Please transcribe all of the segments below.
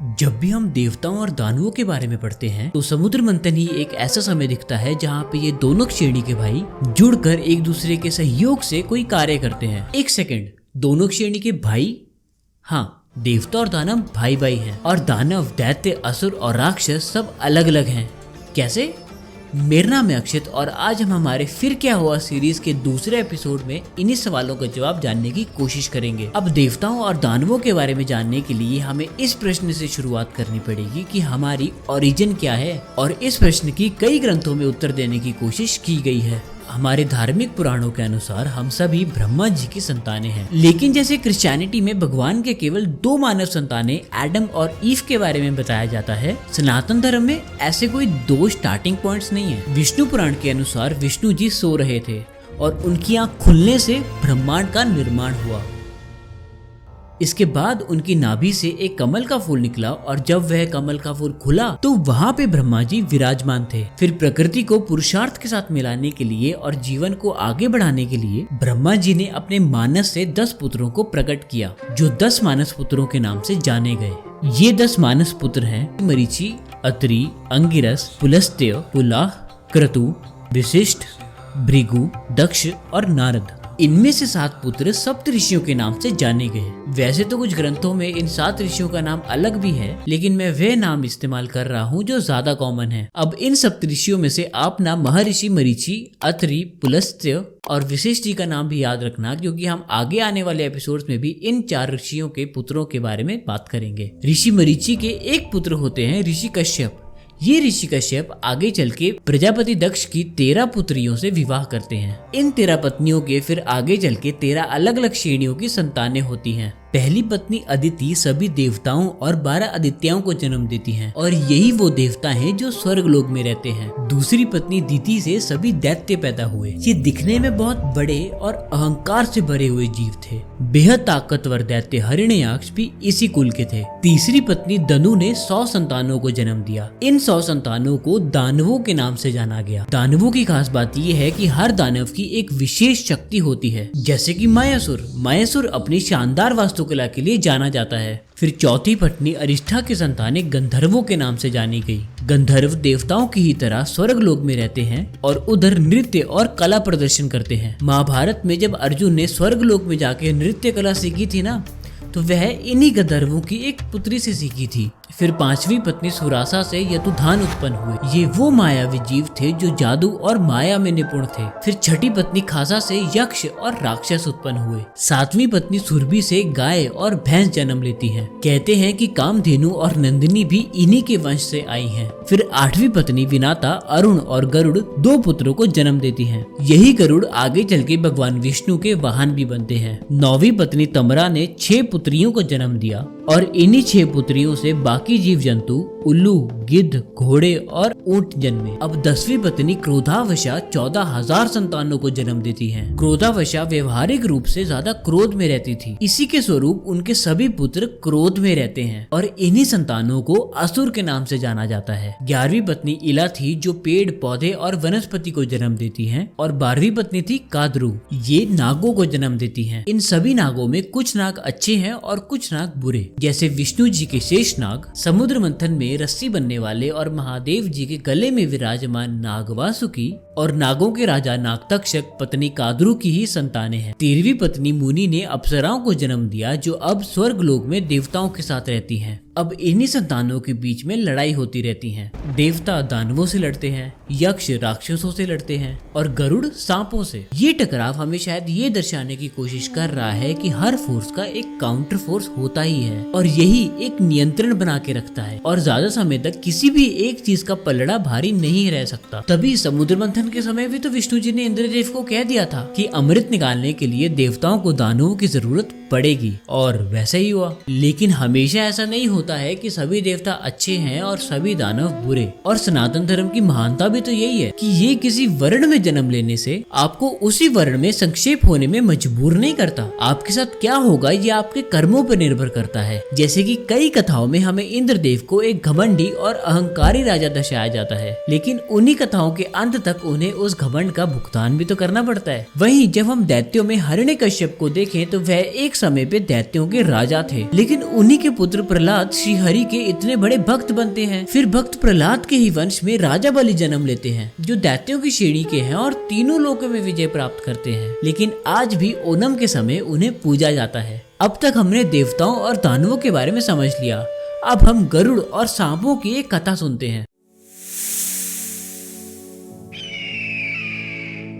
जब भी हम देवताओं और दानवों के बारे में पढ़ते हैं तो समुद्र मंथन ही एक ऐसा समय दिखता है जहाँ पे ये दोनों श्रेणी के भाई जुड़कर एक दूसरे के सहयोग से कोई कार्य करते हैं। एक सेकंड, दोनों श्रेणी के भाई? हाँ, देवता और दानव भाई भाई हैं और दानव, दैत्य, असुर और राक्षस सब अलग अलग हैं। कैसे? मेरा नाम है अक्षित और आज हम हमारे फिर क्या हुआ सीरीज के दूसरे एपिसोड में इन्हीं सवालों का जवाब जानने की कोशिश करेंगे। अब देवताओं और दानवों के बारे में जानने के लिए हमें इस प्रश्न से शुरुआत करनी पड़ेगी कि हमारी ओरिजिन क्या है, और इस प्रश्न की कई ग्रंथों में उत्तर देने की कोशिश की गई है। हमारे धार्मिक पुराणों के अनुसार हम सभी ब्रह्मा जी की संतानें हैं, लेकिन जैसे क्रिश्चियनिटी में भगवान के केवल 2 मानव संतानें एडम और ईव के बारे में बताया जाता है, सनातन धर्म में ऐसे कोई 2 स्टार्टिंग पॉइंट्स नहीं है। विष्णु पुराण के अनुसार विष्णु जी सो रहे थे और उनकी आंख खुलने से ब्रह्मांड का निर्माण हुआ। इसके बाद उनकी नाभि से एक कमल का फूल निकला और जब वह कमल का फूल खुला तो वहाँ पे ब्रह्मा जी विराजमान थे। फिर प्रकृति को पुरुषार्थ के साथ मिलाने के लिए और जीवन को आगे बढ़ाने के लिए ब्रह्मा जी ने अपने मानस से 10 पुत्रों को प्रकट किया, जो 10 मानस पुत्रों के नाम से जाने गए। ये 10 मानस पुत्र हैं मरीचि, अत्रि, अंगिरस, पुलस्त्य, पुलाह, क्रतु, विशिष्ट, भृगु, दक्ष और नारद। इनमें से 7 पुत्र सप्त ऋषियों के नाम से जाने गए। वैसे तो कुछ ग्रंथों में इन 7 ऋषियों का नाम अलग भी है, लेकिन मैं वे नाम इस्तेमाल कर रहा हूँ जो ज्यादा कॉमन है। अब इन सप्त ऋषियों में से आप ना महर्षि मरीचि, अत्रि, पुलस्त्य और विशिष्ट जी का नाम भी याद रखना, क्योंकि हम आगे आने वाले एपिसोड्स में भी इन 4 ऋषियों के पुत्रों के बारे में बात करेंगे। ऋषि मरीचि के एक पुत्र होते हैं ऋषि कश्यप। ये ऋषि कश्यप आगे चल के प्रजापति दक्ष की 13 पुत्रियों से विवाह करते हैं। इन 13 पत्नियों के फिर आगे चल के 13 अलग अलग श्रेणियों की संतानें होती हैं। पहली पत्नी अदिति सभी देवताओं और 12 आदित्यों को जन्म देती हैं, और यही वो देवता हैं जो स्वर्ग लोक में रहते हैं। दूसरी पत्नी दिति से सभी दैत्य पैदा हुए। ये दिखने में बहुत बड़े और अहंकार से भरे हुए जीव थे। बेहद ताकतवर दैत्य हिरण्याक्ष भी इसी कुल के थे। तीसरी पत्नी दनु ने 100 संतानों को जन्म दिया। इन 100 संतानों को दानवों के नाम से जाना गया। दानवों की खास बात यह है कि हर दानव की एक विशेष शक्ति होती है, जैसे कि मायासुर। मायासुर अपनी शानदार वास्तुकला के लिए जाना जाता है। फिर चौथी पत्नी अरिष्ठा की संतानें गंधर्वों के नाम से जानी गई। गंधर्व देवताओं की ही तरह स्वर्ग लोक में रहते हैं और उधर नृत्य और कला प्रदर्शन करते हैं। महाभारत में जब अर्जुन ने स्वर्ग लोक में जाके नृत्य कला सीखी थी ना, तो वह इन्हीं गंधर्वों की एक पुत्री से सीखी थी। फिर 5वीं पत्नी सुरासा से यतुधान उत्पन्न हुए। ये वो मायावी जीव थे जो जादू और माया में निपुण थे। फिर 6ठी पत्नी खासा से यक्ष और राक्षस उत्पन्न हुए। 7वीं पत्नी सुरभि से गाय और भैंस जन्म लेती हैं। कहते हैं कि कामधेनु और नंदिनी भी इन्हीं के वंश से आई हैं। फिर 8वीं पत्नी विनाता, अरुण और गरुड़ 2 पुत्रों को जन्म देती हैं। यही गरुड़ आगे चल के भगवान विष्णु के वाहन भी बनते हैं। 9वीं पत्नी तमरा ने 6 पुत्रियों को जन्म दिया और इन्हीं 6 पुत्रियों से बाकी जीव जंतु उल्लू, गिद्ध, घोड़े और ऊंट जन्मे। अब 10वीं पत्नी क्रोधावशा 14,000 संतानों को जन्म देती हैं। क्रोधावशा व्यवहारिक रूप से ज्यादा क्रोध में रहती थी। इसी के स्वरूप उनके सभी पुत्र क्रोध में रहते हैं और इन्हीं संतानों को असुर के नाम से जाना जाता है। 11वीं पत्नी इला थी जो पेड़, पौधे और वनस्पति को जन्म देती है, और 12वीं पत्नी थी काद्रु। ये नागों को जन्म देती है। इन सभी नागों में कुछ नाग अच्छे हैं और कुछ नाग बुरे, जैसे विष्णु जी के शेषनाग, समुद्र मंथन में रस्सी बनने वाले और महादेव जी के गले में विराजमान नाग वासुकी, और नागों के राजा नागतक्षक पत्नी काद्रु की ही संतानें हैं। 13वीं पत्नी मुनि ने अप्सराओं को जन्म दिया जो अब स्वर्ग लोक में देवताओं के साथ रहती हैं। अब इन्हीं संतानों के बीच में लड़ाई होती रहती है। देवता दानवों से लड़ते हैं, यक्ष राक्षसों से लड़ते हैं और गरुड़ सांपों से। ये टकराव हमें शायद ये दर्शाने की कोशिश कर रहा है कि हर फोर्स का एक काउंटर फोर्स होता ही है और यही एक नियंत्रण बना के रखता है, और ज्यादा समय तक किसी भी एक चीज का पलड़ा भारी नहीं रह सकता। तभी समुद्र मंथन के समय भी तो विष्णु जी ने इंद्रदेव को कह दिया था कि अमृत निकालने के लिए देवताओं को दानवों की जरूरत पड़ेगी, और वैसा ही हुआ। लेकिन हमेशा ऐसा नहीं होता है कि सभी देवता अच्छे हैं और सभी दानव बुरे। और सनातन धर्म की महानता भी तो यही है कि ये किसी वर्ण में जन्म लेने से आपको उसी वर्ण में संक्षेप होने में मजबूर नहीं करता। आपके साथ क्या होगा ये आपके कर्मों पर निर्भर करता है। जैसे कि कई कथाओं में हमें इंद्रदेव को एक घमंडी और अहंकारी राजा दर्शाया जाता है, लेकिन उन्हीं कथाओं के अंत तक उन्हें उस घमंड का भुगतान भी तो करना पड़ता है। वहीं जब हम दैत्यों में हिरण्यकश्यप को देखें तो वह एक समय पे दैत्यों के राजा थे, लेकिन उन्हीं के पुत्र प्रहलाद श्री हरि के इतने बड़े भक्त बनते हैं। फिर भक्त प्रहलाद के ही वंश में राजा बलि जन्म लेते हैं, जो दैत्यों की श्रेणी के हैं और तीनों लोकों में विजय प्राप्त करते हैं। लेकिन आज भी ओणम के समय उन्हें पूजा जाता है। अब तक हमने देवताओं और दानवों के बारे में समझ लिया। अब हम गरुड़ और सांपों की एक कथा सुनते हैं।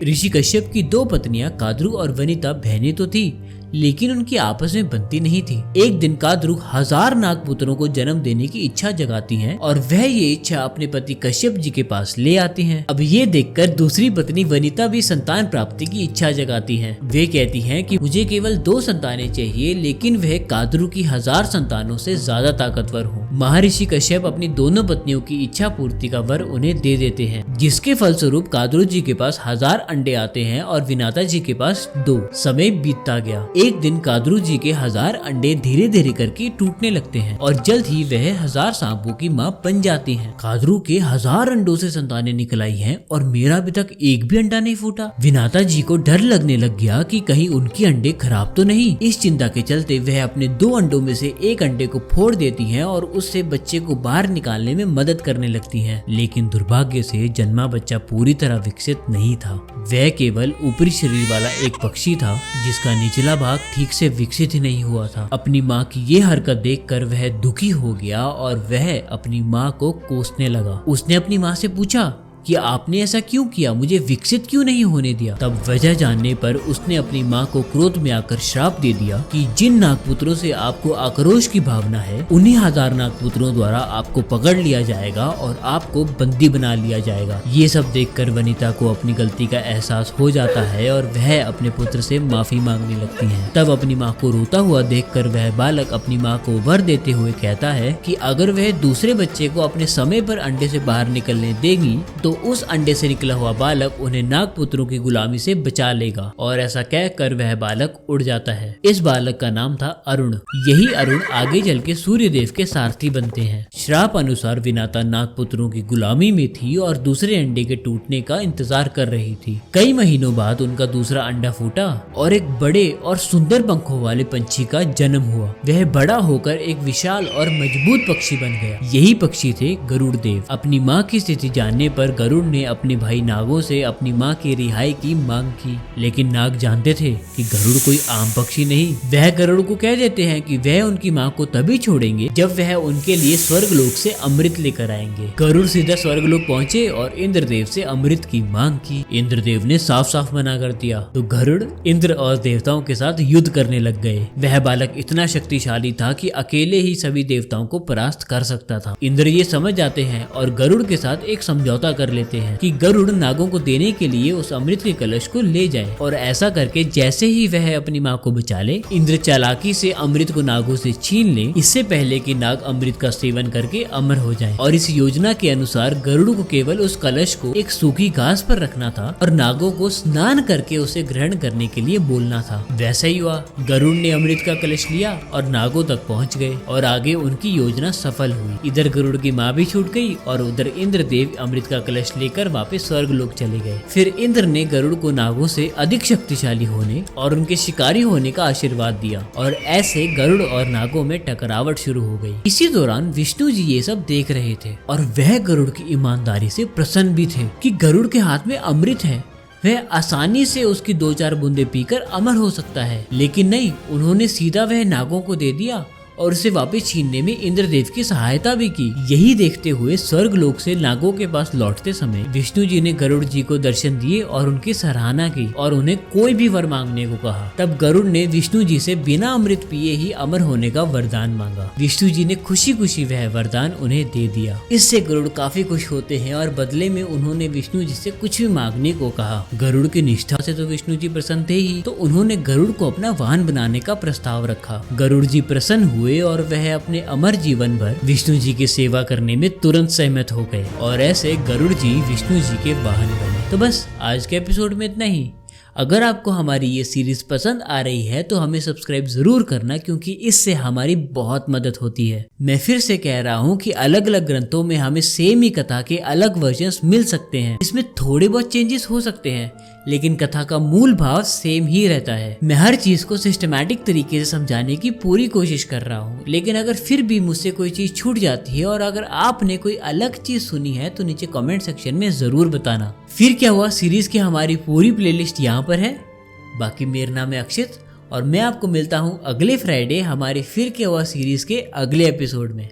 ऋषि कश्यप की 2 पत्नियां काद्रु और वनिता बहनें तो थी, लेकिन उनकी आपस में बनती नहीं थी। एक दिन काद्रु 1000 नागपुत्रों को जन्म देने की इच्छा जगाती हैं और वह ये इच्छा अपने पति कश्यप जी के पास ले आती हैं। अब ये देखकर दूसरी पत्नी वनिता भी संतान प्राप्ति की इच्छा जगाती हैं। वे कहती हैं कि मुझे केवल 2 संतानें चाहिए, लेकिन वह काद्रु की 1000 संतानों से ज्यादा ताकतवर हो। महर्षि कश्यप अपनी दोनों पत्नियों की इच्छा पूर्ति का वर उन्हें दे देते हैं, जिसके फलस्वरूप काद्रु जी के पास 1000 अंडे आते हैं और विनाता जी के पास 2। समय बीतता गया। एक दिन काद्रु जी के 1000 अंडे धीरे धीरे करके टूटने लगते हैं और जल्द ही वह 1000 सांपों की मां बन जाती हैं। काद्रु के 1000 अंडों से संतानें निकल आई हैं और मेरा अभी तक एक भी अंडा नहीं फूटा। विनाता जी को डर लगने लग गया कि कहीं उनके अंडे खराब तो नहीं। इस चिंता के चलते वह अपने 2 अंडों में से एक अंडे को फोड़ देती हैं और उससे बच्चे को बाहर निकालने में मदद करने लगती हैं। लेकिन दुर्भाग्य से जन्मा बच्चा पूरी तरह विकसित नहीं था। वह केवल ऊपरी शरीर वाला एक पक्षी था, जिसका निचला भाग ठीक से विकसित ही नहीं हुआ था। अपनी माँ की ये हरकत देखकर वह दुखी हो गया और वह अपनी माँ को कोसने लगा। उसने अपनी माँ से पूछा कि आपने ऐसा क्यों किया, मुझे विकसित क्यों नहीं होने दिया। तब वजह जानने पर उसने अपनी माँ को क्रोध में आकर श्राप दे दिया कि जिन नागपुत्रों से आपको आक्रोश की भावना है, उन्हीं 1000 नागपुत्रों द्वारा आपको पकड़ लिया जाएगा और आपको बंदी बना लिया जाएगा। ये सब देखकर वनिता को अपनी गलती का एहसास हो जाता है और वह अपने पुत्र से माफी मांगने लगती है। तब अपनी माँ को रोता हुआ देखकर वह बालक अपनी माँ को वर देते हुए कहता है कि अगर वह दूसरे बच्चे को अपने समय पर अंडे से बाहर निकलने देगी तो उस अंडे से निकला हुआ बालक उन्हें नागपुत्रों की गुलामी से बचा लेगा। और ऐसा कहकर वह बालक उड़ जाता है। इस बालक का नाम था अरुण। यही अरुण आगे चल के सूर्य देव के सारथी बनते हैं। श्राप अनुसार विनाता नागपुत्रों की गुलामी में थी और दूसरे अंडे के टूटने का इंतजार कर रही थी। कई महीनों बाद उनका दूसरा अंडा फूटा और एक बड़े और सुंदर पंखों वाले पंछी का जन्म हुआ। वह बड़ा होकर एक विशाल और मजबूत पक्षी बन गया। यही पक्षी थे गरुड़ देव। अपनी माँ की स्थिति जानने पर गरुड़ ने अपने भाई नागों से अपनी माँ की रिहाई की मांग की, लेकिन नाग जानते थे कि गरुड़ कोई आम पक्षी नहीं। वह गरुड़ को कह देते हैं कि वह उनकी माँ को तभी छोड़ेंगे जब वह उनके लिए स्वर्गलोक से अमृत लेकर आएंगे। गरुड़ सीधा स्वर्गलोक पहुँचे और इंद्रदेव से अमृत की मांग की। इंद्रदेव ने साफ साफ मना कर दिया तो गरुड़ इंद्र और देवताओं के साथ युद्ध करने लग गए। वह बालक इतना शक्तिशाली था कि अकेले ही सभी देवताओं को परास्त कर सकता था। इंद्र ये समझ जाते हैं और गरुड़ के साथ एक समझौता कर लेते हैं कि गरुड़ नागों को देने के लिए उस अमृत के कलश को ले जाए। और ऐसा करके जैसे ही वह अपनी माँ को बचा ले, इंद्र चालाकी से अमृत को नागों से छीन ले, इससे पहले कि नाग अमृत का सेवन करके अमर हो जाएं। और इस योजना के अनुसार गरुड़ को केवल उस कलश को एक सूखी घास पर रखना था और नागों को स्नान करके उसे ग्रहण करने के लिए बोलना था। वैसा ही हुआ। गरुड़ ने अमृत का कलश लिया और नागों तक पहुँच गए और आगे उनकी योजना सफल हुई। इधर गरुड़ की माँ भी छूट गई और उधर इंद्रदेव अमृत का कलश लेकर वापस स्वर्गलोक चले गए। फिर इंद्र ने गरुड़ को नागों से अधिक शक्तिशाली होने और उनके शिकारी होने का आशीर्वाद दिया और ऐसे गरुड़ और नागों में टकरावट शुरू हो गई। इसी दौरान विष्णु जी ये सब देख रहे थे और वह गरुड़ की ईमानदारी से प्रसन्न भी थे कि गरुड़ के हाथ में अमृत है, वह आसानी से उसकी 2-4 बूंदे पीकर अमर हो सकता है। लेकिन नहीं, उन्होंने सीधा वह नागों को दे दिया और उसे वापस छीनने में इंद्रदेव की सहायता भी की। यही देखते हुए स्वर्गलोक से नागों के पास लौटते समय विष्णु जी ने गरुड़ जी को दर्शन दिए और उनकी सराहना की और उन्हें कोई भी वर मांगने को कहा। तब गरुड़ ने विष्णु जी से बिना अमृत पिए ही अमर होने का वरदान मांगा। विष्णु जी ने खुशी खुशी वह वरदान उन्हें दे दिया। इससे गरुड़ काफी खुश होते हैं और बदले में उन्होंने विष्णु जी से कुछ भी मांगने को कहा। गरुड़ की निष्ठा से तो विष्णु जी प्रसन्न थे ही, तो उन्होंने गरुड़ को अपना वाहन बनाने का प्रस्ताव रखा। गरुड़ जी प्रसन्न हुए और वह अपने अमर जीवन भर विष्णु जी की सेवा करने में तुरंत सहमत हो गए और ऐसे गरुड़ जी विष्णु जी के वाहन बने। तो बस आज के एपिसोड में इतना ही। अगर आपको हमारी ये सीरीज पसंद आ रही है तो हमें सब्सक्राइब जरूर करना, क्योंकि इससे हमारी बहुत मदद होती है। मैं फिर से कह रहा हूँ कि अलग अलग ग्रंथों में हमें सेम ही कथा के अलग वर्जन्स मिल सकते हैं। इसमें थोड़े बहुत चेंजेस हो सकते हैं, लेकिन कथा का मूल भाव सेम ही रहता है। मैं हर चीज को सिस्टमैटिक तरीके से समझाने की पूरी कोशिश कर रहा हूँ, लेकिन अगर फिर भी मुझसे कोई चीज छूट जाती है और अगर आपने कोई अलग चीज सुनी है तो नीचे कमेंट सेक्शन में जरूर बताना। फिर क्या हुआ सीरीज की हमारी पूरी प्लेलिस्ट यहाँ पर है। बाकी मेरा नाम है अक्षित और मैं आपको मिलता हूँ अगले फ्राइडे हमारी फिर क्या हुआ सीरीज के अगले एपिसोड में।